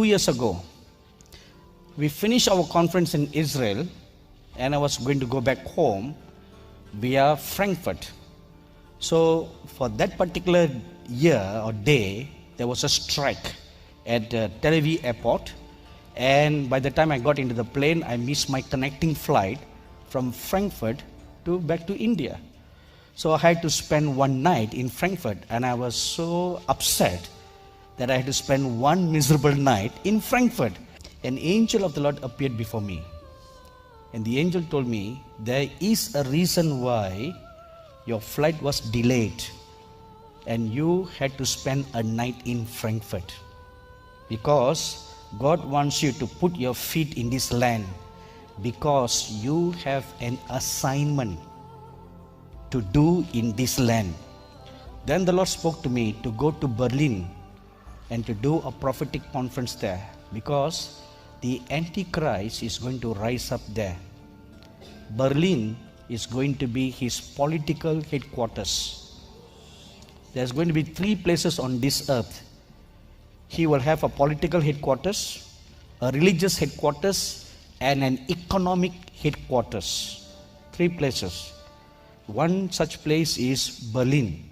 2 years ago, we finished our conference in Israel, and I was going to go back home via Frankfurt. So for that particular year or day, there was a strike at Tel Aviv airport, and by the time I got into the plane, I missed my connecting flight from Frankfurt back to India. So I had to spend one night in Frankfurt, and I was so upset that I had to spend one miserable night in Frankfurt. An angel of the Lord appeared before me, and the angel told me, there is a reason why your flight was delayed and you had to spend a night in Frankfurt, because God wants you to put your feet in this land, because you have an assignment to do in this land. Then the Lord spoke to me to go to Berlin and to do a prophetic conference there, because the Antichrist is going to rise up there. Berlin is going to be his political headquarters. There's going to be 3 places on this earth. He will have a political headquarters, a religious headquarters, and an economic headquarters. 3 places. One such place is Berlin.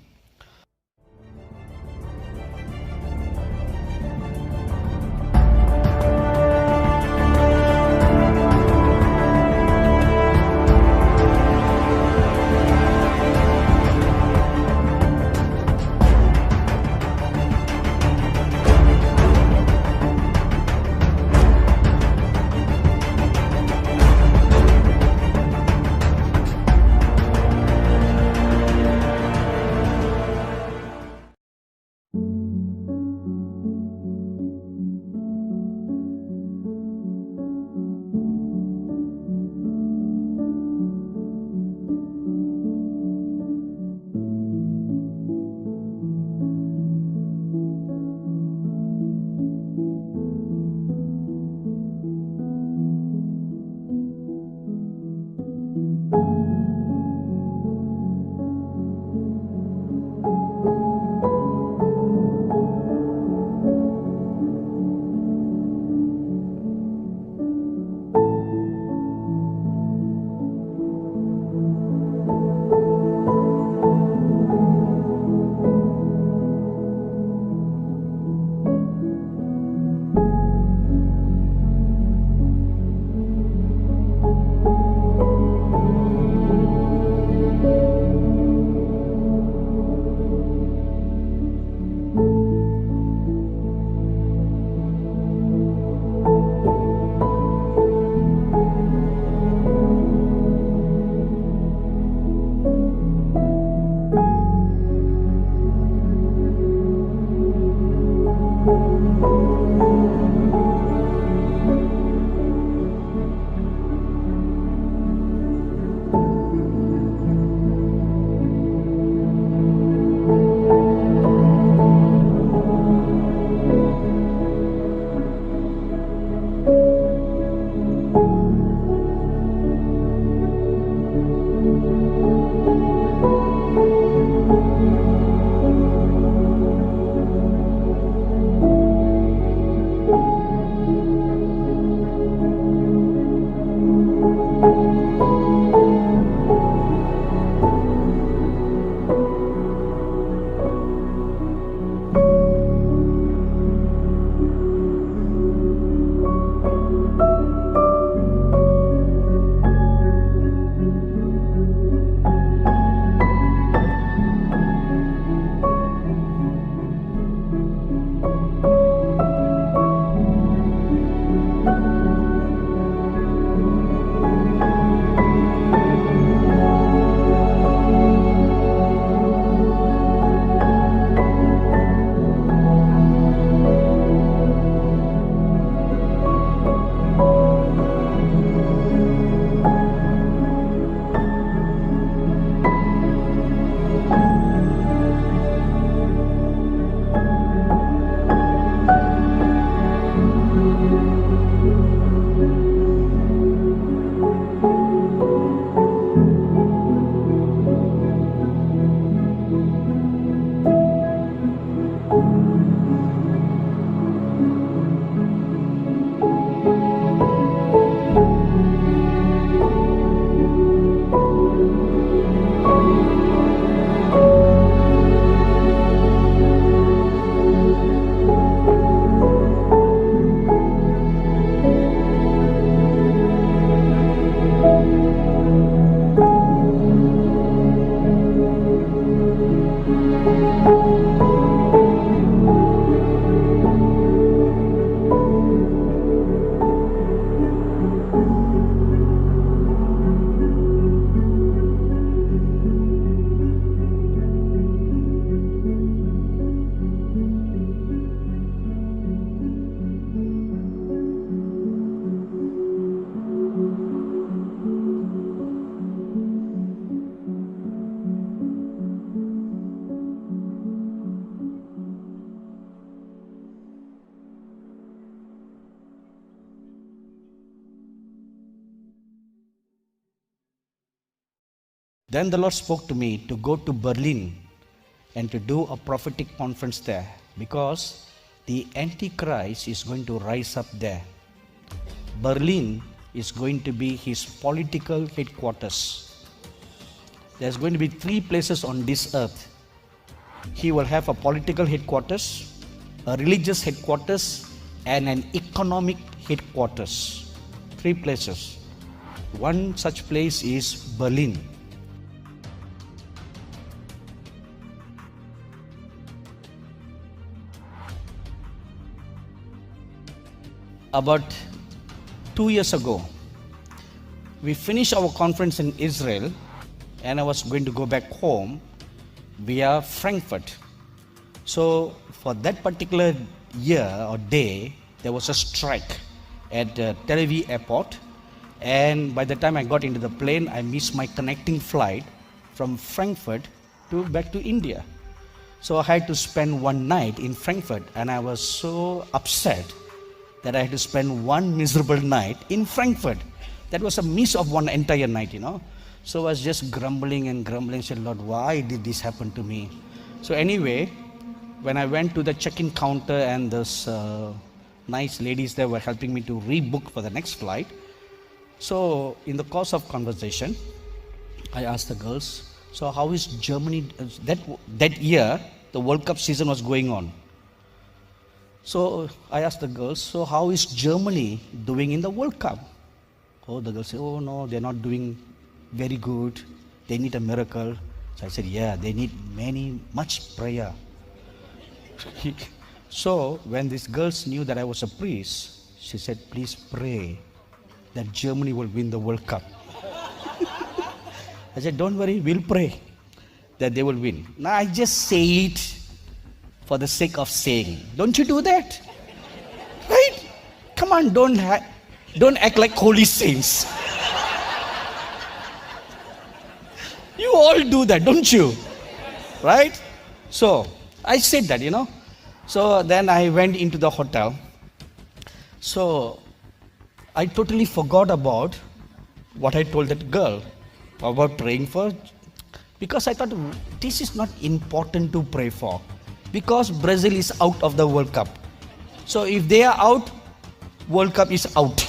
Then the Lord spoke to me to go to Berlin and to do a prophetic conference there because the Antichrist is going to rise up there. Berlin is going to be his political headquarters. There's going to be 3 places on this earth. He will have a political headquarters, a religious headquarters, and an economic headquarters. 3 places. One such place is Berlin. About 2 years ago, we finished our conference in Israel and I was going to go back home via Frankfurt. So for that particular year or day, there was a strike at Tel Aviv airport, and by the time I got into the plane, I missed my connecting flight from Frankfurt back to India. So I had to spend one night in Frankfurt, and I was so upset that I had to spend one miserable night in Frankfurt. That was a miss of one entire night, So I was just grumbling and grumbling, said, Lord, why did this happen to me? So anyway, when I went to the check-in counter and those nice ladies there were helping me to rebook for the next flight. So in the course of conversation, I asked the girls, so how is Germany? That year, the World Cup season was going on. So I asked the girls, so how is Germany doing in the World Cup? Oh, the girls said, oh no, they're not doing very good. They need a miracle. So I said, yeah, they need much prayer. So when these girls knew that I was a priest, she said, please pray that Germany will win the World Cup. I said, don't worry, we'll pray that they will win. Now I just say it for the sake of saying. Don't you do that? Right? Come on, don't act like holy saints. You all do that, don't you? Right? So I said that, So then I went into the hotel. So I totally forgot about what I told that girl about praying for, because I thought this is not important to pray for, because Brazil is out of the World Cup. So if they are out, World Cup is out.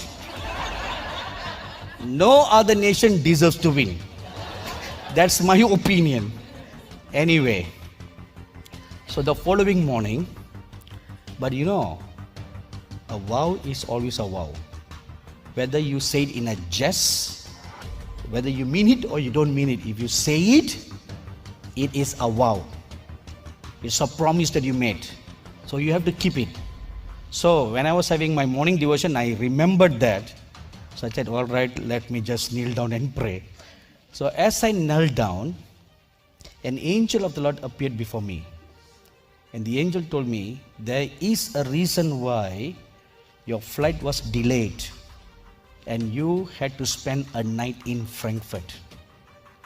No other nation deserves to win. That's my opinion. Anyway, so the following morning, but a vow is always a vow. Whether you say it in a jest, whether you mean it or you don't mean it, if you say it, it is a vow. It's a promise that you made. So you have to keep it. So when I was having my morning devotion, I remembered that. So I said, all right, let me just kneel down and pray. So as I knelt down, an angel of the Lord appeared before me. And the angel told me, there is a reason why your flight was delayed and you had to spend a night in Frankfurt.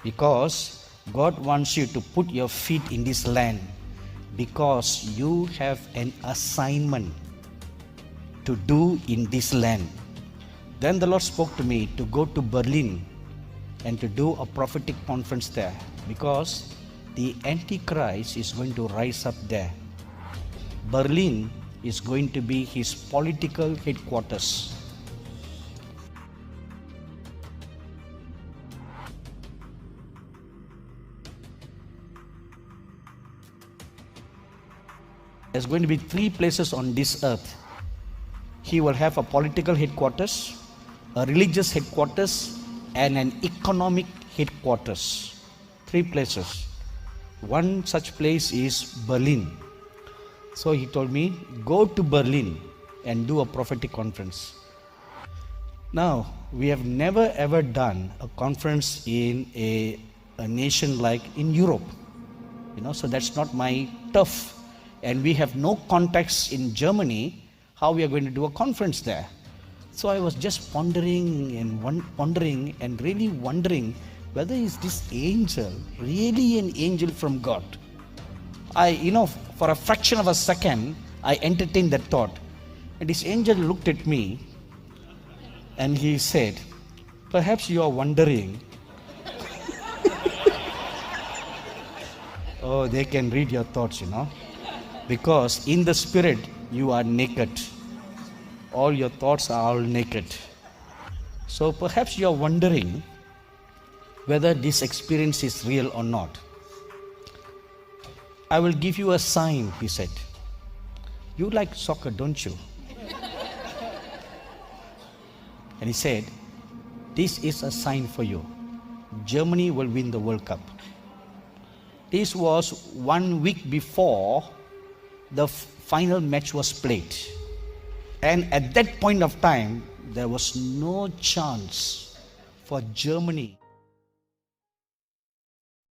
Because God wants you to put your feet in this land, because you have an assignment to do in this land. Then the Lord spoke to me to go to Berlin and to do a prophetic conference there, because the Antichrist is going to rise up there. Berlin is going to be his political headquarters. There's going to be 3 places on this earth. He will have a political headquarters, a religious headquarters, and an economic headquarters. 3 places. One such place is Berlin. So he told me, go to Berlin and do a prophetic conference. Now, we have never ever done a conference in a nation like in Europe. So that's not my turf. And we have no contacts in Germany, how we are going to do a conference there. So I was just pondering and really wondering, whether is this angel really an angel from God? For a fraction of a second, I entertained that thought. And this angel looked at me and he said, perhaps you are wondering Oh, they can read your thoughts, you know. Because in the spirit, you are naked. All your thoughts are all naked. So perhaps you are wondering whether this experience is real or not. I will give you a sign, he said. You like soccer, don't you? And he said, this is a sign for you. Germany will win the World Cup. This was 1 week before the final match was played. And at that point of time, there was no chance for Germany